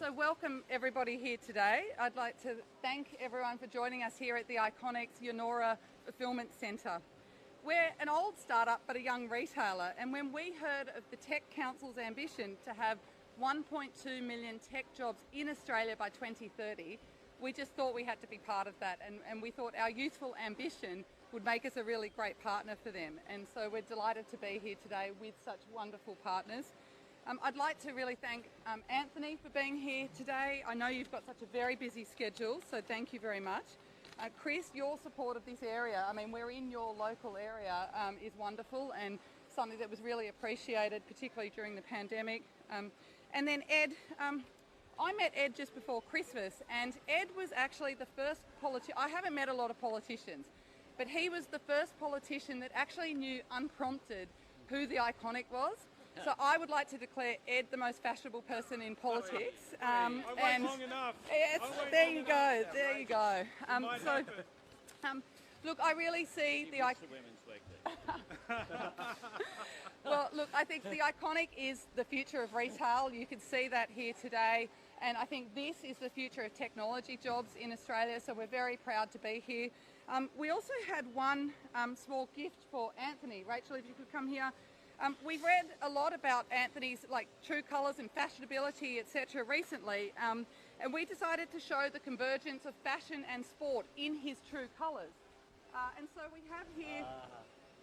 So welcome everybody here today. I'd like to thank everyone for joining us here at the iconic Yennora Fulfilment Centre. We're an old startup but a young retailer, and when we heard of the Tech Council's ambition to have 1.2 million tech jobs in Australia by 2030, we just thought we had to be part of that, and we thought our youthful ambition would make us a really great partner for them. And so we're delighted to be here today with such wonderful partners. I'd like to really thank Anthony for being here today. I know you've got such a very busy schedule, so thank you very much. Chris, your support of this area, I mean, we're in your local area, is wonderful and something that was really appreciated, particularly during the pandemic. And then Ed, I met Ed just before Christmas, and Ed was actually the first politician. I haven't met a lot of politicians, but he was the first politician that actually knew unprompted who the iconic was. So I would like to declare Ed the most fashionable person in politics. I wait long enough. There you go. There you go. Look, I really see the Well, look, I think the iconic is the future of retail. You can see that here today. And I think this is the future of technology jobs in Australia. So we're very proud to be here. We also had one small gift for Anthony. Rachel, if you could come here. We've read a lot about Anthony's true colours and fashionability, etc. recently, and we decided to show the convergence of fashion and sport in his true colours. And so we have here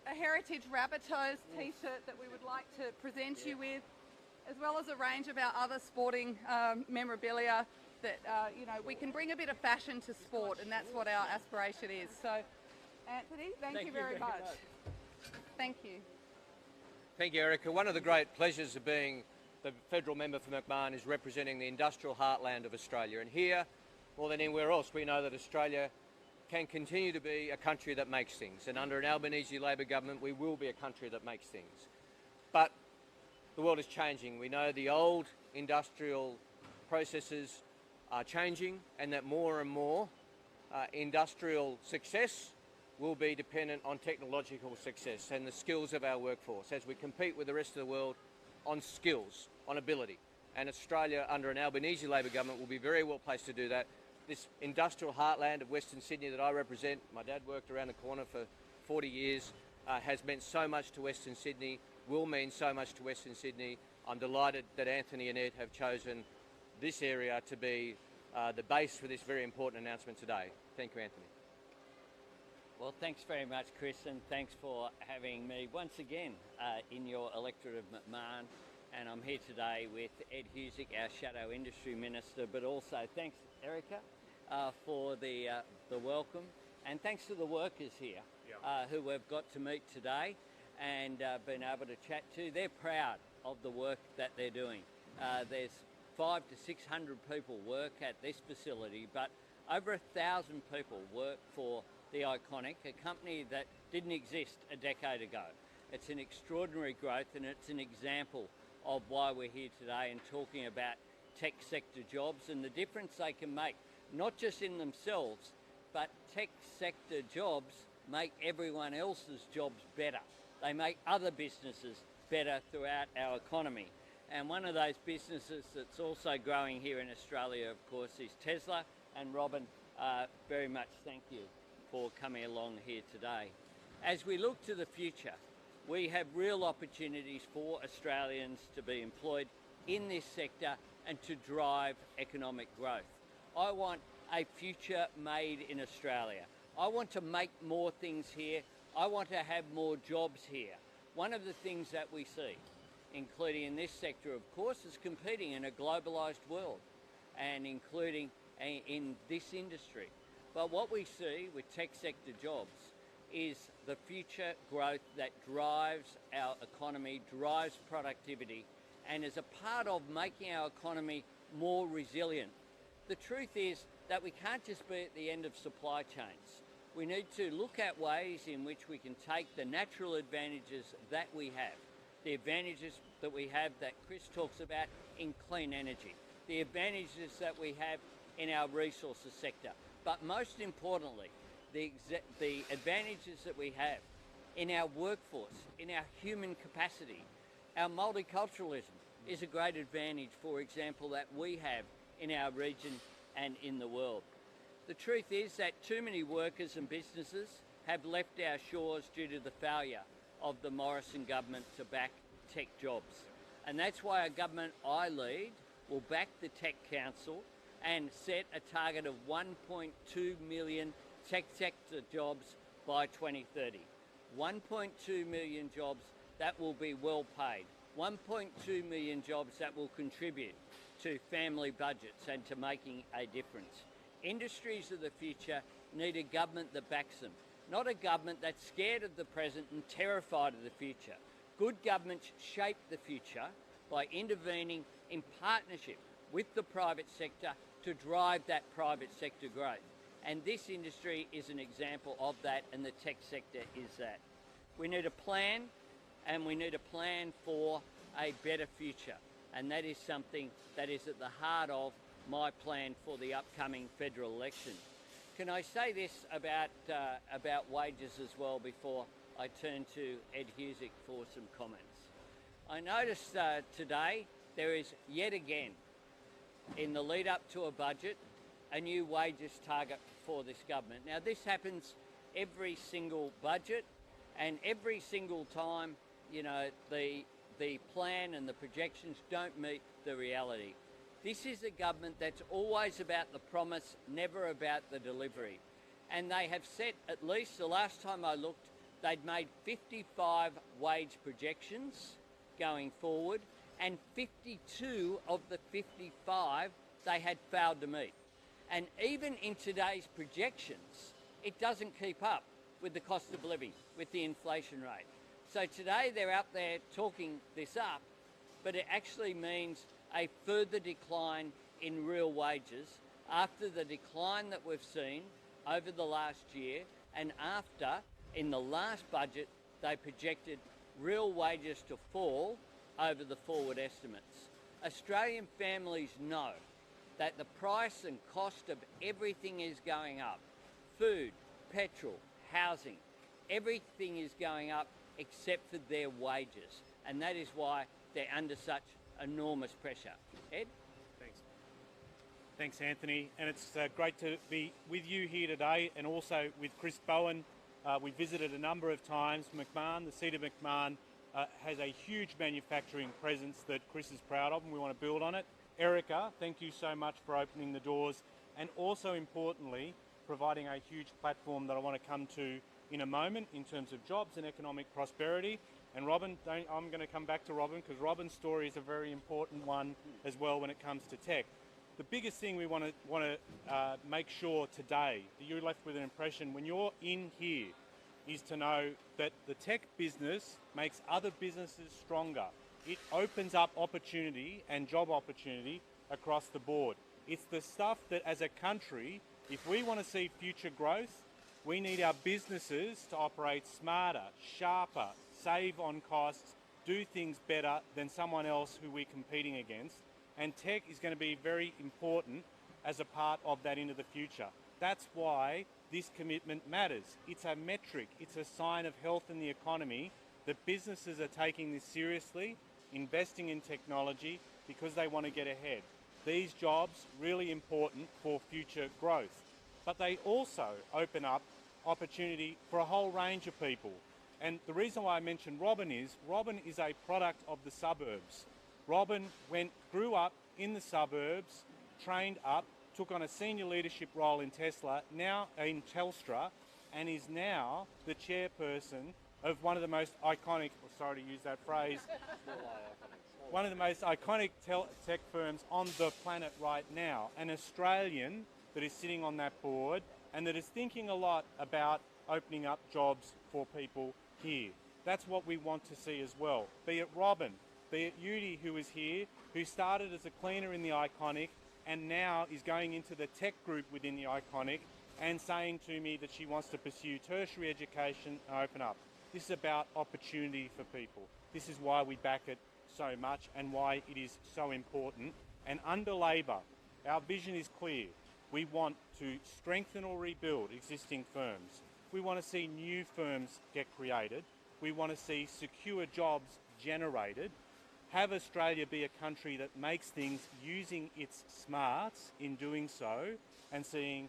a Heritage Rabbitohs t-shirt that we would like to present you with, as well as a range of our other sporting memorabilia that we can bring a bit of fashion to sport, and that's what our aspiration is. So, Anthony, thank you very much. Thank you. Thank you, Erica. One of the great pleasures of being the federal member for McMahon is representing the industrial heartland of Australia. And here, more than anywhere else, we know that Australia can continue to be a country that makes things. And under an Albanese Labor government, we will be a country that makes things. But the world is changing. We know the old industrial processes are changing, and that more and more industrial success will be dependent on technological success and the skills of our workforce as we compete with the rest of the world on skills, on ability. And Australia, under an Albanese Labor government, will be very well placed to do that. This industrial heartland of Western Sydney that I represent, my dad worked around the corner for 40 years, has meant so much to Western Sydney, will mean so much to Western Sydney. I'm delighted that Anthony and Ed have chosen this area to be the base for this very important announcement today. Thank you, Anthony. Well, thanks very much, Chris, and thanks for having me once again in your electorate of McMahon. And I'm here today with Ed Husic, our Shadow Industry Minister, but also thanks, Erica, for the welcome. And thanks to the workers here who we've got to meet today and been able to chat to. They're proud of the work that they're doing. There's 500 to 600 people work at this facility, but over 1,000 people work for the Iconic, a company that didn't exist a decade ago. It's an extraordinary growth, and it's an example of why we're here today and talking about tech sector jobs and the difference they can make, not just in themselves, but tech sector jobs make everyone else's jobs better. They make other businesses better throughout our economy. And one of those businesses that's also growing here in Australia, of course, is Tesla. And Robin, very much thank you for coming along here today. As we look to the future, we have real opportunities for Australians to be employed in this sector and to drive economic growth. I want a future made in Australia. I want to make more things here. I want to have more jobs here. One of the things that we see, including in this sector, of course, is competing in a globalised world and including in this industry. But what we see with tech sector jobs is the future growth that drives our economy, drives productivity, and is a part of making our economy more resilient. The truth is that we can't just be at the end of supply chains. We need to look at ways in which we can take the natural advantages that we have, the advantages that we have that Chris talks about in clean energy, the advantages that we have in our resources sector, but most importantly, the advantages that we have in our workforce, in our human capacity. Our multiculturalism is a great advantage, for example, that we have in our region and in the world. The truth is that too many workers and businesses have left our shores due to the failure of the Morrison government to back tech jobs. And that's why a government I lead will back the Tech Council and set a target of 1.2 million tech sector jobs by 2030. 1.2 million jobs that will be well paid. 1.2 million jobs that will contribute to family budgets and to making a difference. Industries of the future need a government that backs them, not a government that's scared of the present and terrified of the future. Good governments shape the future by intervening in partnership with the private sector to drive that private sector growth. And this industry is an example of that, and the tech sector is that. We need a plan, and we need a plan for a better future. And that is something that is at the heart of my plan for the upcoming federal election. Can I say this about wages as well before I turn to Ed Husic for some comments? I noticed today there is yet again, in the lead up to a budget, a new wages target for this government. Now this happens every single budget, and every single time, you know, the plan and the projections don't meet the reality. This is a government that's always about the promise, never about the delivery. And they have set, at least the last time I looked, they'd made 55 wage projections going forward, and 52 of the 55 they had failed to meet. And even in today's projections, it doesn't keep up with the cost of living, with the inflation rate. So today they're out there talking this up, but it actually means a further decline in real wages after the decline that we've seen over the last year, and after, in the last budget, they projected real wages to fall over the forward estimates. Australian families know that the price and cost of everything is going up. Food, petrol, housing, everything is going up except for their wages. And that is why they're under such enormous pressure. Ed? Thanks, Anthony. And it's great to be with you here today, and also with Chris Bowen. We visited a number of times. McMahon, the seat of McMahon, has a huge manufacturing presence that Chris is proud of, and we want to build on it. Erica, thank you so much for opening the doors, and also importantly, providing a huge platform that I want to come to in a moment in terms of jobs and economic prosperity. And Robin, I'm going to come back to Robin, because Robin's story is a very important one as well when it comes to tech. The biggest thing we want to make sure today that you're left with an impression when you're in here is to know that the tech business makes other businesses stronger. It opens up opportunity and job opportunity across the board. It's the stuff that as a country, if we want to see future growth, we need our businesses to operate smarter, sharper, save on costs, do things better than someone else who we're competing against. And tech is going to be very important as a part of that into the future. That's why this commitment matters. It's a metric, it's a sign of health in the economy that businesses are taking this seriously, investing in technology because they want to get ahead. These jobs really important for future growth. But they also open up opportunity for a whole range of people. And the reason why I mentioned Robin is a product of the suburbs. Robin grew up in the suburbs, trained up, took on a senior leadership role in Tesla, now in Telstra, and is now the chairperson of one of the most iconic, sorry to use that phrase, one of the most iconic tech firms on the planet right now, an Australian that is sitting on that board and that is thinking a lot about opening up jobs for people here. That's what we want to see as well. Be it Robin, be it Yudi, who is here, who started as a cleaner in the Iconic and now is going into the tech group within the Iconic and saying to me that she wants to pursue tertiary education and open up. This is about opportunity for people. This is why we back it so much and why it is so important. And under Labor, our vision is clear. We want to strengthen or rebuild existing firms. We want to see new firms get created. We want to see secure jobs generated. have Australia be a country that makes things using its smarts in doing so, and seeing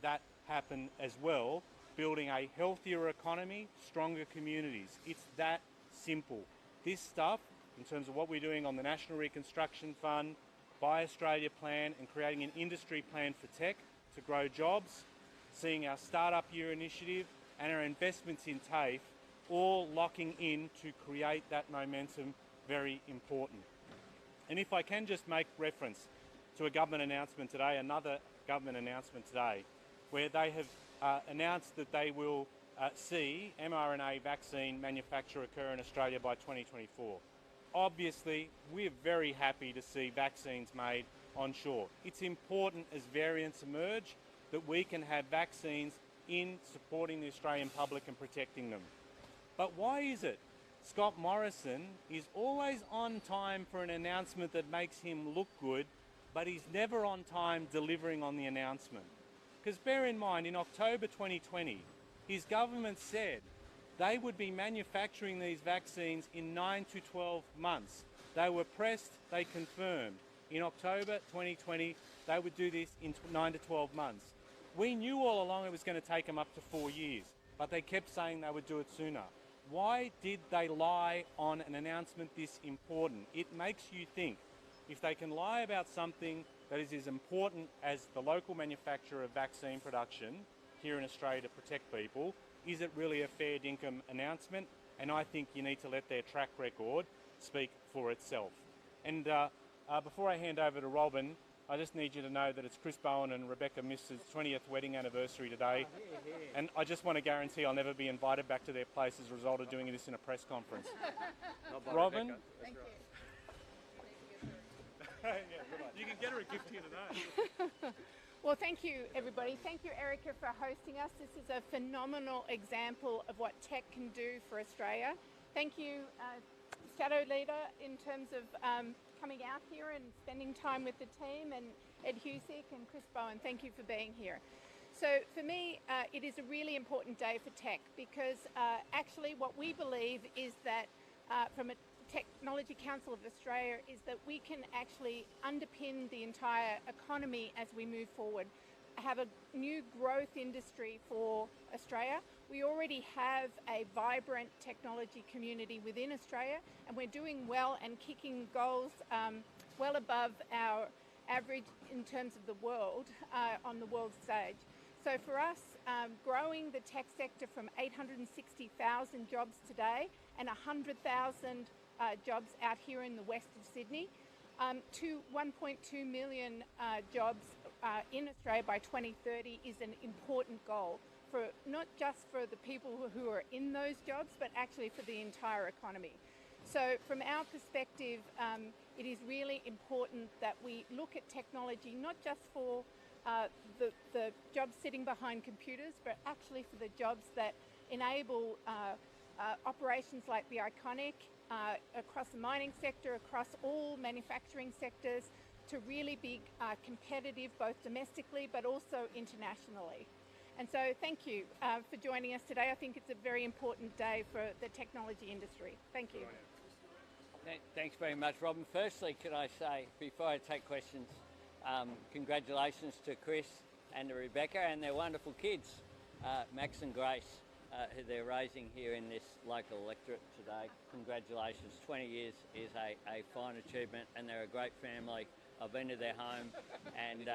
that happen as well, building a healthier economy, stronger communities. It's that simple. This stuff, in terms of what we're doing on the National Reconstruction Fund, Buy Australia plan, and creating an industry plan for tech to grow jobs, seeing our Startup Year initiative and our investments in TAFE, all locking in to create that momentum, very important. And if I can just make reference to a government announcement today, another government announcement today, where they have announced that they will see mRNA vaccine manufacture occur in Australia by 2024. Obviously, we're very happy to see vaccines made onshore. It's important as variants emerge that we can have vaccines in supporting the Australian public and protecting them. But why is it Scott Morrison is always on time for an announcement that makes him look good, but he's never on time delivering on the announcement? Because bear in mind, in October 2020, his government said they would be manufacturing these vaccines in 9 to 12 months. They were pressed, they confirmed. In October 2020, they would do this in 9 to 12 months. We knew all along it was going to take them up to 4 years, but they kept saying they would do it sooner. Why did they lie on an announcement this important? It makes you think, if they can lie about something that is as important as the local manufacture of vaccine production here in Australia to protect people, is it really a fair dinkum announcement? And I think you need to let their track record speak for itself. And before I hand over to Robin, I just need you to know that it's Chris Bowen and Rebecca Miss's 20th wedding anniversary today. And I just want to guarantee I'll never be invited back to their place as a result of doing this in a press conference. Robin? Thank you. You can get her a gift here today. Well, thank you, everybody. Thank you, Erica, for hosting us. This is a phenomenal example of what tech can do for Australia. Thank you, Shadow Leader, in terms of coming out here and spending time with the team, and Ed Husic and Chris Bowen, thank you for being here. So for me, it is a really important day for tech, because actually what we believe is that from a Technology Council of Australia is that we can actually underpin the entire economy as we move forward, have a new growth industry for Australia. We already have a vibrant technology community within Australia, and we're doing well and kicking goals well above our average in terms of the world on the world stage. So for us, growing the tech sector from 860,000 jobs today and 100,000 jobs out here in the west of Sydney to 1.2 million jobs in Australia by 2030 is an important goal, for not just for the people who are in those jobs, but actually for the entire economy. So from our perspective, it is really important that we look at technology not just for the jobs sitting behind computers, but actually for the jobs that enable operations like the Iconic, across the mining sector, across all manufacturing sectors, to really be competitive both domestically but also internationally. And so thank you for joining us today. I think it's a very important day for the technology industry. Thank you. Thanks very much, Robin. Firstly, could I say, before I take questions, congratulations to Chris and to Rebecca and their wonderful kids, Max and Grace, who they're raising here in this local electorate today. Congratulations. 20 years is a fine achievement, and they're a great family. I've been to their home, and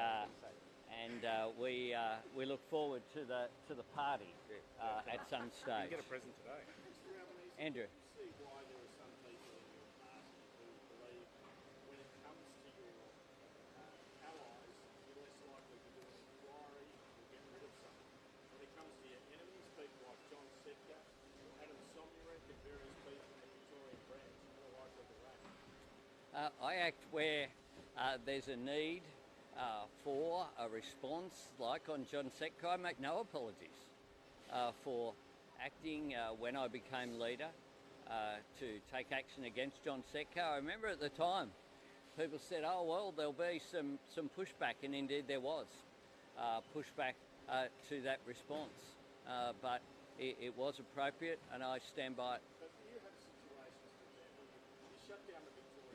we look forward to the party at some stage. You get a present today. Andrew. I act where there's a need for a response, like on John Setka. I make no apologies for acting when I became leader to take action against John Setka. I remember at the time people said, oh well, there'll be some pushback, and indeed there was pushback to that response, but it was appropriate, and I stand by it. But you have situations, for example, you shut down the Victoria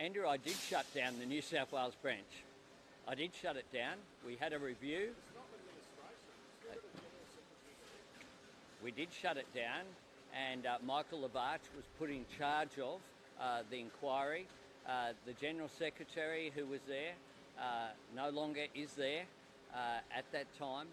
Andrew, I did shut down the New South Wales branch. I did shut it down. We had a review. We did shut it down, and Michael Lavarch was put in charge of the inquiry. The General Secretary who was there no longer is there at that time.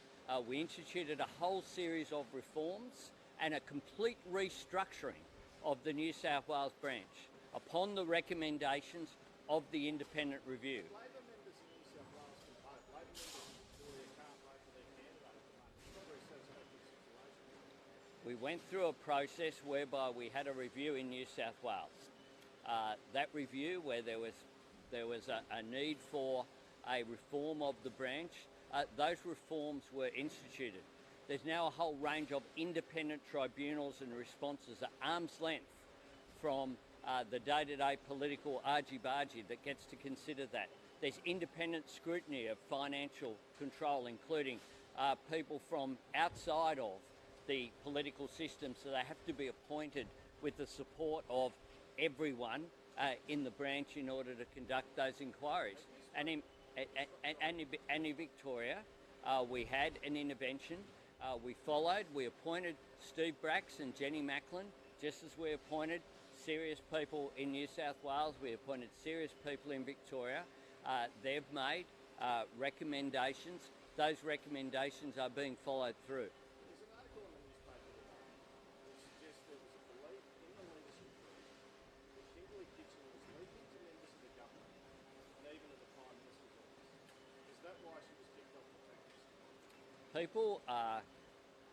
We instituted a whole series of reforms and a complete restructuring of the New South Wales branch upon the recommendations of the independent review. Labor members in New South Wales can vote. Labor members in Victoria can't vote for their candidate at the moment. It's not a very satisfactory situation. We went through a process whereby we had a review in New South Wales. That review, where there was a need for a reform of the branch, those reforms were instituted. There's now a whole range of independent tribunals and responses at arm's length from the day-to-day political argy-bargy that gets to consider that. There's independent scrutiny of financial control, including people from outside of the political system, so they have to be appointed with the support of everyone in the branch in order to conduct those inquiries. And in Victoria, we had an intervention. We followed. We appointed Steve Bracks and Jenny Macklin, just as we appointed serious people in New South Wales. We appointed serious people in Victoria. They've made recommendations. Those recommendations are being followed through. There's an article in the newspaper today that suggests there was a belief in the leadership group that Kimberley Kitchen was leaking to members of the government and even to the Prime Minister's office. Is that why she was kicked off the tactics committee? People are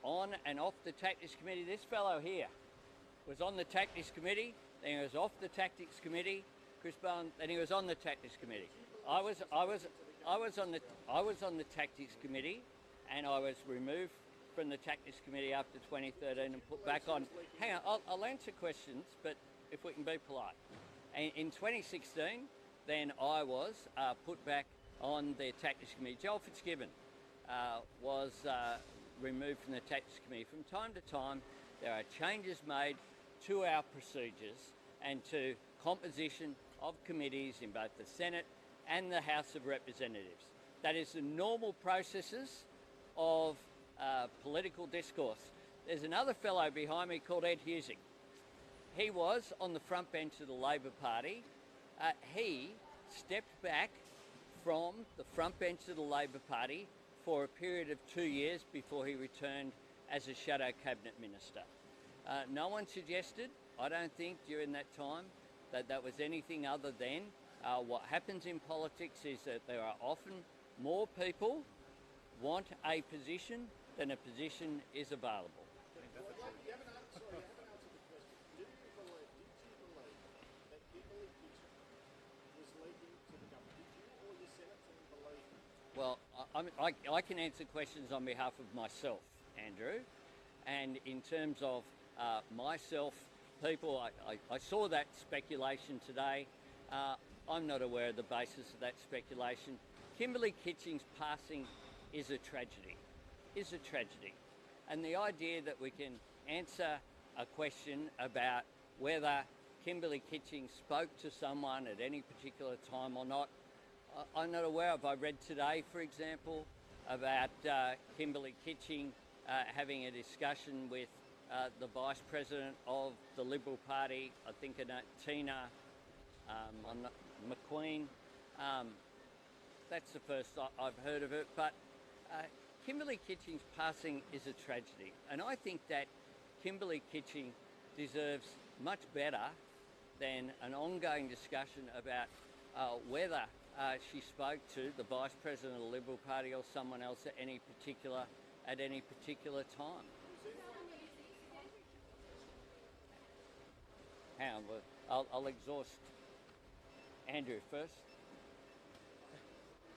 on and off the tactics committee. This fellow here was on the tactics committee, then he was off the tactics committee. Chris Bowen, then he was on the tactics committee. I was on the tactics committee, and I was removed from the tactics committee after 2013 and put back on. Hang on, I'll answer questions, but if we can be polite. And in 2016, then I was put back on the tactics committee. Joel Fitzgibbon was removed from the tactics committee. From time to time, there are changes made to our procedures and to composition of committees in both the Senate and the House of Representatives. That is the normal processes of political discourse. There's another fellow behind me called Ed Husic. He was on the front bench of the Labor Party. He stepped back from the front bench of the Labor Party for a period of 2 years before he returned as a shadow cabinet minister. No one suggested, I don't think, during that time that that was anything other than what happens in politics is that there are often more people want a position than a position is available. You haven't answered the question. Did you believe that Kimberley Kitchen was leaking to the government? Did you or your Senate team believe that? Well, I can answer questions on behalf of myself, Andrew. And in terms of myself, people, I saw that speculation today. I'm not aware of the basis of that speculation. Kimberley Kitching's passing is a tragedy. And the idea that we can answer a question about whether Kimberley Kitching spoke to someone at any particular time or not, I'm not aware of. I read today, for example, about Kimberley Kitching having a discussion with the Vice President of the Liberal Party, I think Tina McQueen. That's the first I've heard of it, but Kimberley Kitching's passing is a tragedy, and I think that Kimberley Kitching deserves much better than an ongoing discussion about whether she spoke to the Vice President of the Liberal Party or someone else at any particular time. Hang on, I'll exhaust Andrew first.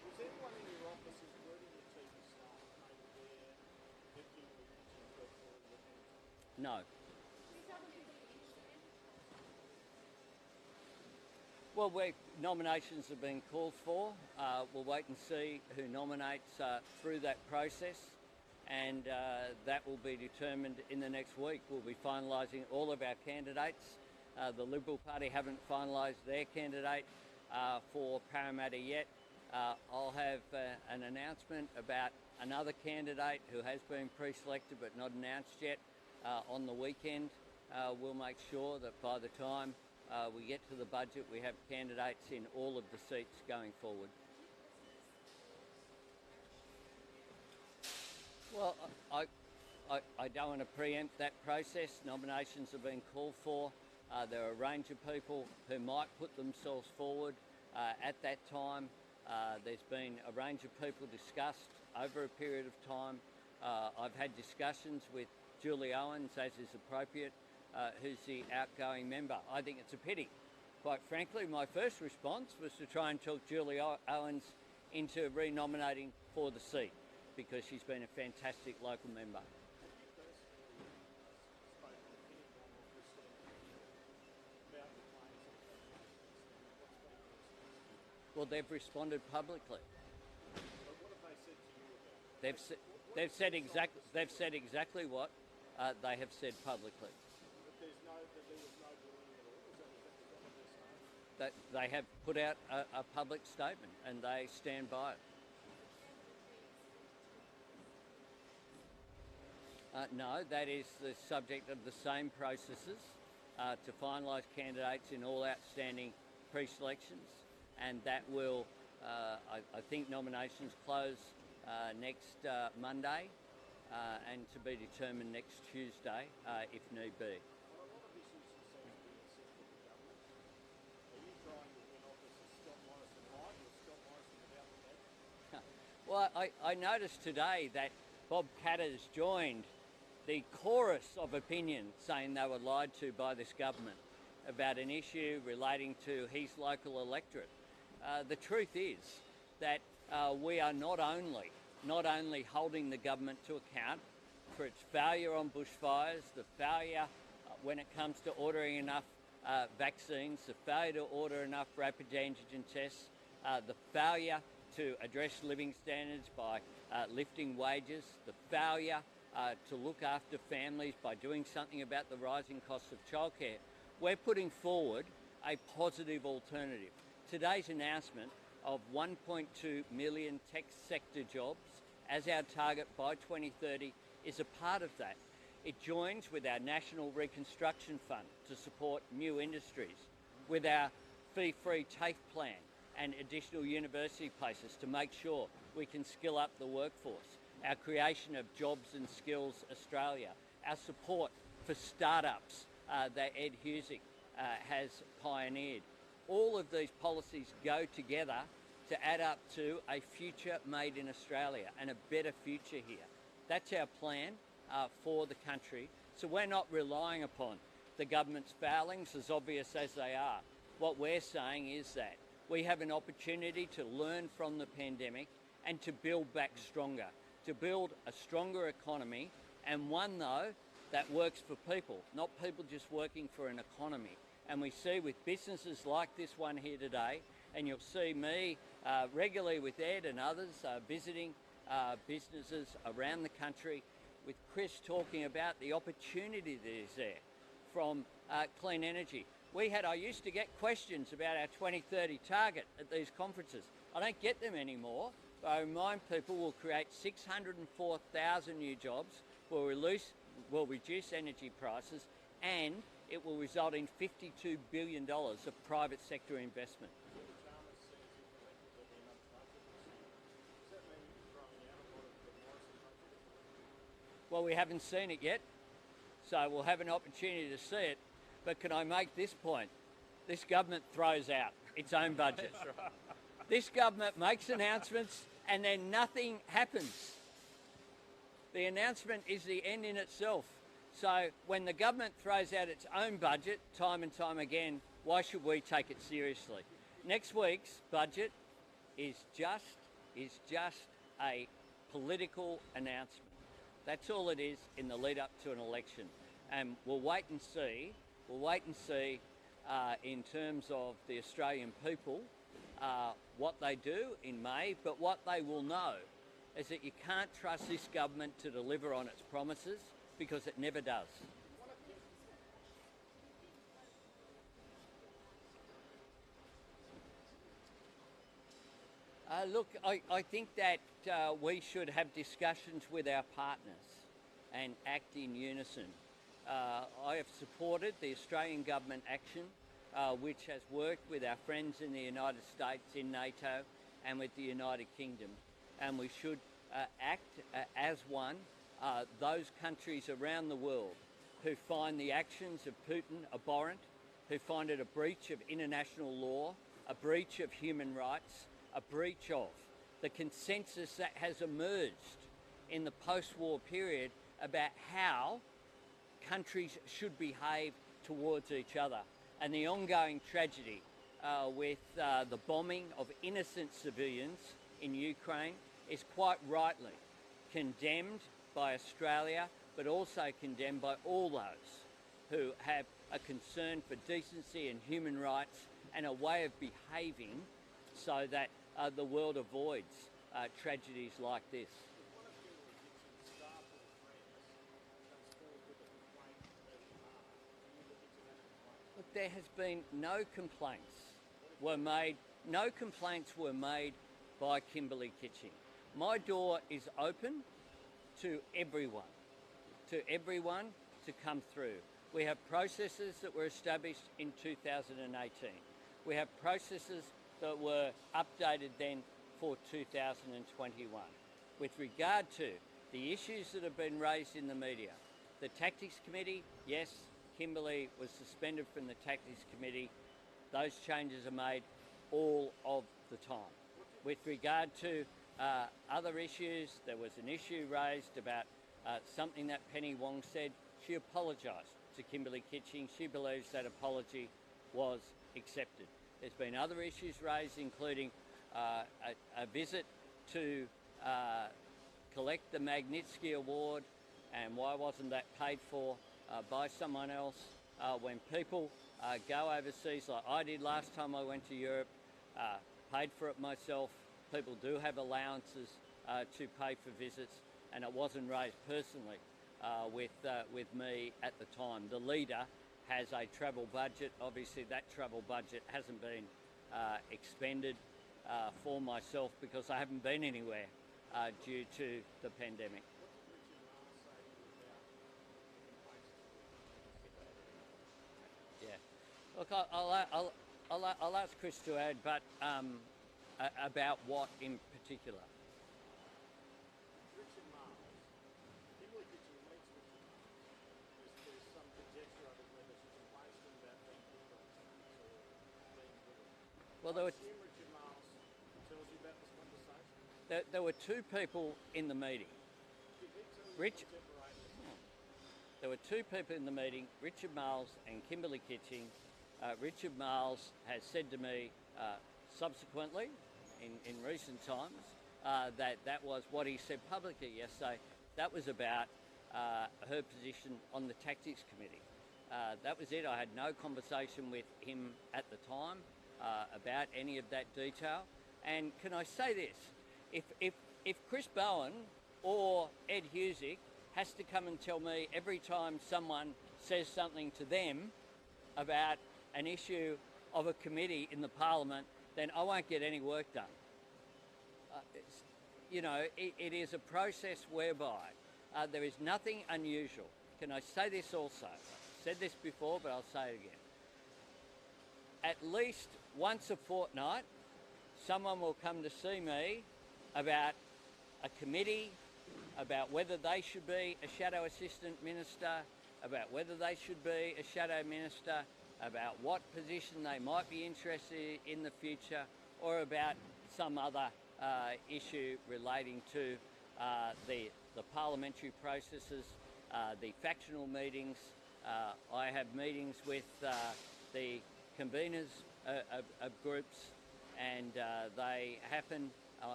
Was anyone in your office, including your chief of staff, made aware that Kimberley Kitchen worked for you? No. Well, nominations have been called for. We'll wait and see who nominates through that process, and that will be determined in the next week. We'll be finalising all of our candidates. The Liberal Party haven't finalised their candidate. for Parramatta yet. I'll have an announcement about another candidate who has been pre-selected but not announced yet on the weekend. We'll make sure that by the time we get to the budget, we have candidates in all of the seats going forward. Well, I don't want to preempt that process. Nominations have been called for. There are a range of people who might put themselves forward at that time. There's been a range of people discussed over a period of time. I've had discussions with Julie Owens, as is appropriate, who's the outgoing member. I think it's a pity. Quite frankly, my first response was to try and talk Julie Owens into re-nominating for the seat, because she's been a fantastic local member. Well, they've responded publicly. They've said exactly what they have said publicly. That they have put out a public statement and they stand by it. No, that is the subject of the same processes to finalise candidates in all outstanding pre-selections, and that will, I think nominations close next Monday and to be determined next Tuesday if need be. Well, I noticed today that Bob Katter's joined the chorus of opinion saying they were lied to by this government about an issue relating to his local electorate. The truth is that we are not only holding the government to account for its failure on bushfires, the failure when it comes to ordering enough vaccines, the failure to order enough rapid antigen tests, the failure to address living standards by lifting wages, the failure to look after families by doing something about the rising cost of childcare. We're putting forward a positive alternative. Today's announcement of 1.2 million tech sector jobs as our target by 2030 is a part of that. It joins with our National Reconstruction Fund to support new industries, with our fee-free TAFE plan and additional university places to make sure we can skill up the workforce, our creation of Jobs and Skills Australia, our support for startups that Ed Husic has pioneered. All of these policies go together to add up to a future made in Australia and a better future here. That's our plan for the country. So we're not relying upon the government's failings, as obvious as they are. What we're saying is that we have an opportunity to learn from the pandemic and to build back stronger, to build a stronger economy, and one, though, that works for people, not people just working for an economy. And we see with businesses like this one here today, and you'll see me regularly with Ed and others visiting businesses around the country, with Chris talking about the opportunity that is there from clean energy. I used to get questions about our 2030 target at these conferences. I don't get them anymore, but I remind people we'll create 604,000 new jobs, will reduce energy prices, and it will result in $52 billion of private sector investment. Well, we haven't seen it yet, so we'll have an opportunity to see it. But can I make this point? This government throws out its own budget. Right. This government makes announcements and then nothing happens. The announcement is the end in itself. So when the government throws out its own budget time and time again, why should we take it seriously? Next week's budget is just a political announcement. That's all it is in the lead up to an election. And we'll wait and see in terms of the Australian people what they do in May, but what they will know is that you can't trust this government to deliver on its promises, because it never does. Look, I think that we should have discussions with our partners and act in unison. I have supported the Australian government action, which has worked with our friends in the United States, in NATO, and with the United Kingdom. And we should act as one. Those countries around the world who find the actions of Putin abhorrent, who find it a breach of international law, a breach of human rights, a breach of the consensus that has emerged in the post-war period about how countries should behave towards each other. And the ongoing tragedy with the bombing of innocent civilians in Ukraine is quite rightly condemned by Australia, but also condemned by all those who have a concern for decency and human rights and a way of behaving so that the world avoids tragedies like this. Look, there has been no complaints were made by Kimberley Kitching. My door is open to everyone to come through. We have processes that were established in 2018. We have processes that were updated then for 2021. With regard to the issues that have been raised in the media, the Tactics Committee, yes, Kimberley was suspended from the Tactics Committee. Those changes are made all of the time. With regard to other issues, there was an issue raised about something that Penny Wong said. She apologised to Kimberley Kitching. She believes that apology was accepted. There's been other issues raised, including a visit to collect the Magnitsky Award, and why wasn't that paid for by someone else? When people go overseas, like I did last time I went to Europe, paid for it myself. People do have allowances to pay for visits, and it wasn't raised personally with me at the time. The leader has a travel budget. Obviously that travel budget hasn't been expended for myself because I haven't been anywhere due to the pandemic. Yeah. Look, I'll ask Chris to add, but about what in particular? Richard Miles, Kimberley Kitching meets Richard Miles. There's some conjecture over whether she complains to him about being put on things or being bullied. Well, I assume Richard Miles tells you about this conversation. there were two people in the meeting. Did he tell you There were two people in the meeting, Richard Miles and Kimberley Kitching. Richard Miles has said to me subsequently, in recent times, that was what he said publicly yesterday. That was about her position on the Tactics Committee. That was it. I had no conversation with him at the time about any of that detail. And can I say this? If Chris Bowen or Ed Husic has to come and tell me every time someone says something to them about an issue of a committee in the Parliament, then I won't get any work done. It is a process whereby there is nothing unusual. Can I say this also? I've said this before, but I'll say it again. At least once a fortnight, someone will come to see me about a committee, about whether they should be a shadow assistant minister, about whether they should be a shadow minister, about what position they might be interested in the future, or about some other issue relating to the parliamentary processes, the factional meetings. I have meetings with the conveners of groups, and they happen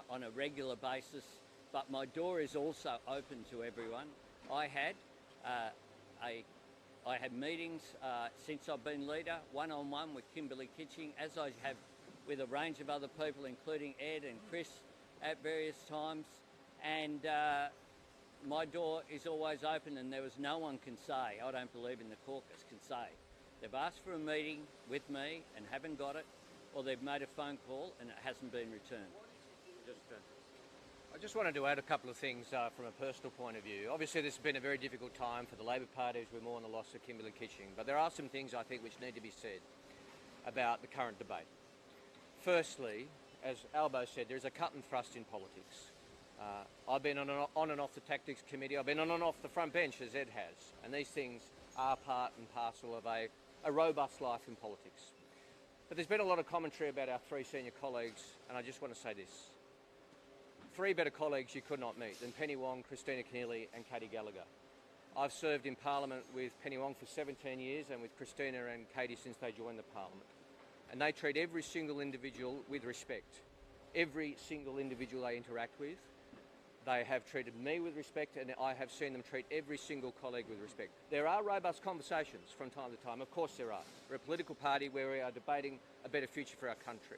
on a regular basis. But my door is also open to everyone. I had meetings since I've been leader, one-on-one with Kimberley Kitching, as I have with a range of other people, including Ed and Chris at various times. And my door is always open, and there was no one can say, I don't believe in the caucus, can say they've asked for a meeting with me and haven't got it, or they've made a phone call and it hasn't been returned. Why did you I just wanted to add a couple of things from a personal point of view. Obviously, this has been a very difficult time for the Labor Party as we mourn the loss of Kimberley Kitching, but there are some things I think which need to be said about the current debate. Firstly, as Albo said, there is a cut and thrust in politics. I've been on and off the Tactics Committee. I've been on and off the front bench, as Ed has, and these things are part and parcel of a robust life in politics. But there's been a lot of commentary about our three senior colleagues, and I just want to say this. Three better colleagues you could not meet than Penny Wong, Christina Keneally and Katie Gallagher. I've served in Parliament with Penny Wong for 17 years and with Christina and Katie since they joined the Parliament. And they treat every single individual with respect. Every single individual they interact with, they have treated me with respect, and I have seen them treat every single colleague with respect. There are robust conversations from time to time, of course there are. We're a political party where we are debating a better future for our country.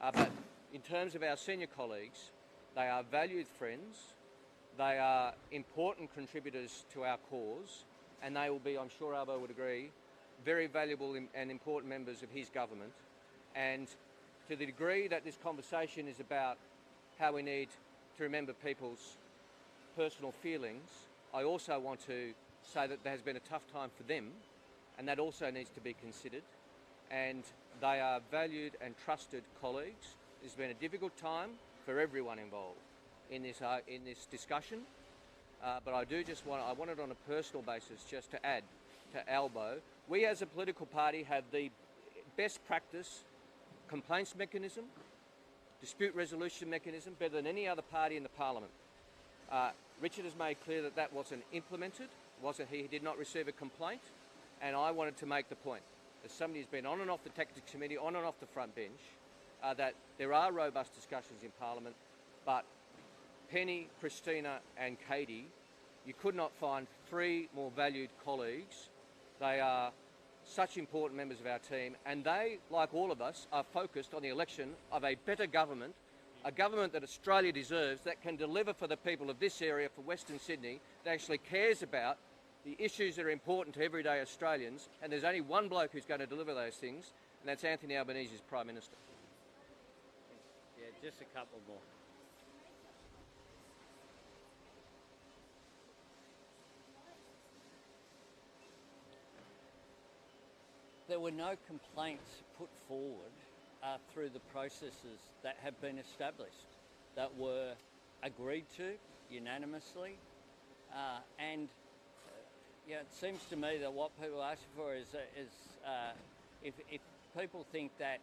But in terms of our senior colleagues, they are valued friends, they are important contributors to our cause, and they will be, I'm sure Albo would agree, very valuable and important members of his government. And to the degree that this conversation is about how we need to remember people's personal feelings, I also want to say that there has been a tough time for them, and that also needs to be considered. And they are valued and trusted colleagues. It's been a difficult time for everyone involved in this discussion, but I wanted on a personal basis just to add to Albo, we as a political party have the best practice complaints mechanism, dispute resolution mechanism, better than any other party in the Parliament. Richard has made clear that that wasn't implemented, he did not receive a complaint, and I wanted to make the point, as somebody who's been on and off the Tactics Committee, on and off the front bench, that there are robust discussions in Parliament, but Penny, Christina and Katie, you could not find three more valued colleagues. They are such important members of our team, and they, like all of us, are focused on the election of a better government, a government that Australia deserves, that can deliver for the people of this area, for Western Sydney, that actually cares about the issues that are important to everyday Australians, and there's only one bloke who's going to deliver those things, and that's Anthony Albanese as Prime Minister. Yeah, just a couple more. There were no complaints put forward through the processes that have been established, that were agreed to unanimously, and it seems to me that what people ask for is if people think that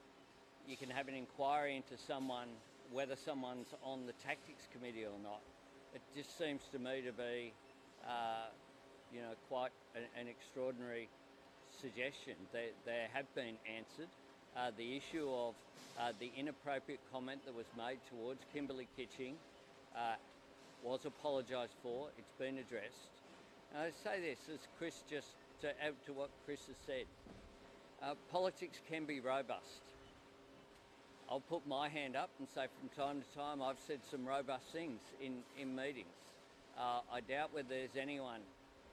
you can have an inquiry into someone, whether someone's on the Tactics Committee or not, it just seems to me to be, quite an extraordinary suggestion. They have been answered. The issue of the inappropriate comment that was made towards Kimberley Kitching was apologised for. It's been addressed. And I say this as Chris, just to add to what Chris has said. Politics can be robust. I'll put my hand up and say from time to time I've said some robust things in meetings. I doubt whether there's anyone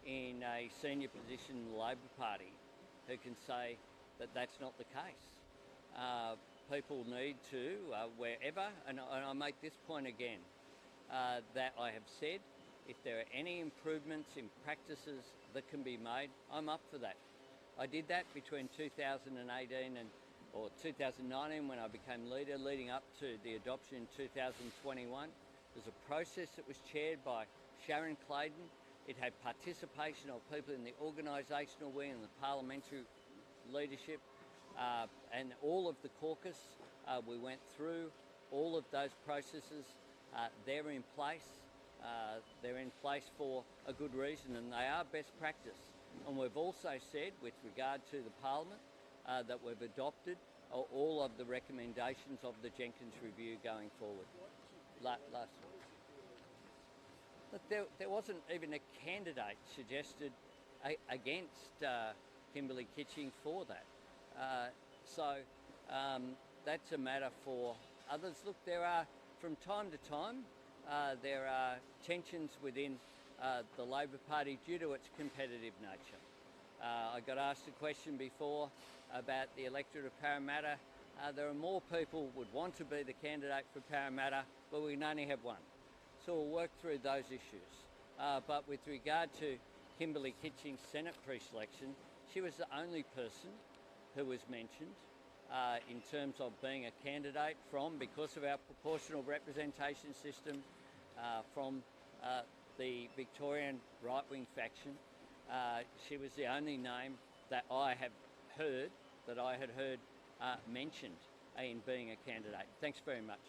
in a senior position in the Labor Party who can say that that's not the case. People need to, wherever, and I make this point again, that I have said, if there are any improvements in practices that can be made, I'm up for that. I did that between 2018 or 2019 when I became leader, leading up to the adoption in 2021. There's a process that was chaired by Sharon Clayton. It had participation of people in the organisational wing and the parliamentary leadership, and all of the caucus. We went through all of those processes. They're in place. They're in place for a good reason, and they are best practice. And we've also said, with regard to the Parliament, that we've adopted all of the recommendations of the Jenkins Review going forward. Last one. But there wasn't even a candidate suggested against Kimberley Kitching for that. So that's a matter for others. Look, there are, from time to time, there are tensions within the Labor Party due to its competitive nature. I got asked a question before about the electorate of Parramatta. There are more people would want to be the candidate for Parramatta, but we can only have one. So we'll work through those issues. But with regard to Kimberley Kitching's Senate pre-selection, she was the only person who was mentioned in terms of being a candidate because of our proportional representation system, from the Victorian right-wing faction. She was the only name that I had heard mentioned in being a candidate. Thanks very much.